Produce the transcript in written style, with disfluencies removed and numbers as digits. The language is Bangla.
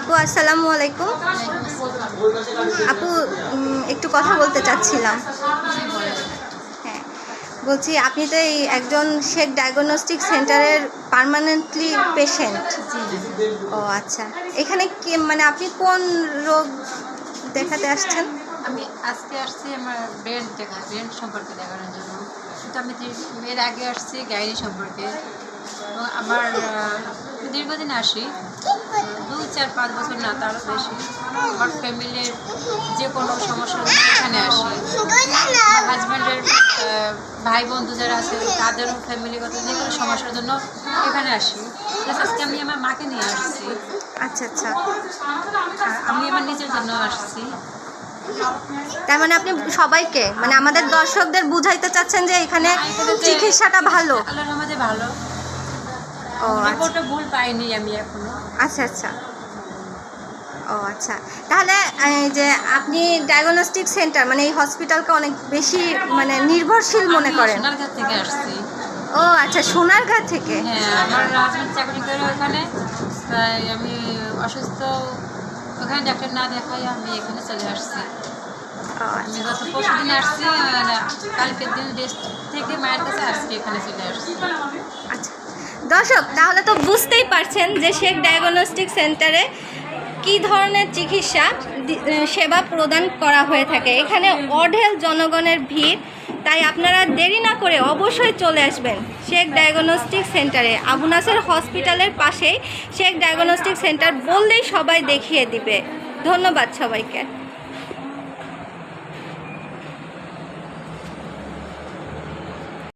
আপু আসসালামু আলাইকুম। আপু একটু কথা বলতে চাচ্ছিলাম। হ্যাঁ, বলছি আপনি তো এই একজন শেখ ডায়াগনস্টিক সেন্টারের পার্মানেন্টলি পেশেন্ট। ও আচ্ছা, এখানে কি মানে আপনি কোন রোগ দেখাতে আসছেন? আমি আজকে আসছি আমার ব্রেন সম্পর্কে দেখানোর জন্য, কিন্তু আমি এর আগে আসছি গাইনি সম্পর্কে। এবং আমার দীর্ঘদিন আসি, 2-4-5 বছর না তারও বেশি। আমার ফ্যামিলির যে কোনো সমস্যার জন্য এখানে আসি। আমার হাজব্যান্ডের ভাই বন্ধু যারা আছে তাদেরও ফ্যামিলিগত যে কোনো সমস্যার জন্য এখানে আসি। প্লাস আজকে আমি আমার মাকে নিয়ে আসছি। আচ্ছা আচ্ছা, আর আমি আমার নিজের জন্য আসছি। তার মানে আপনি সবাইকে মানে আমাদের দর্শকদের বুঝাইতে চাচ্ছেন যে এখানে চিকিৎসাটা ভালো? আল্লাহর রহমতে ভালো। ও আচ্ছা রিপোর্টে ভুল পাইনি আমি এখনো। আচ্ছা আচ্ছা, ও আচ্ছা। তাহলে এই যে আপনি ডায়াগনস্টিক সেন্টার মানে এই হসপিটালকে অনেক বেশি মানে নির্ভরশীল মনে করেন? সোনারঘাট থেকে আসছি। ও আচ্ছা, সোনারঘাট থেকে। হ্যাঁ, আমার হাজব্যান্ড চাকরি করে ওখানে, তাই আমি অসুস্থ ওখানে ডাক্তার না দেখাই আমি এখানে চলে আসছি। ও আমি আচ্ছা গত পরশুদিন আসছি, কালকের দিন রেস্ট থেকে মায়ের কাছে আসছি, এখানে চলে আসছি। আচ্ছা, দর্শক তাহলে তো বুঝতেই পারছেন যে শেখ ডায়াগনস্টিক সেন্টারে কী ধরনের চিকিৎসা সেবা প্রদান করা হয়ে থাকে। এখানে অঢেল জনগণের ভিড়, তাই আপনারা দেরি না করে অবশ্যই চলে আসবেন শেখ ডায়াগনস্টিক সেন্টারে। আবু নাসের হসপিটালের পাশেই শেখ ডায়াগনস্টিক সেন্টার বললেই সবাই দেখিয়ে দিবে। ধন্যবাদ সবাইকে।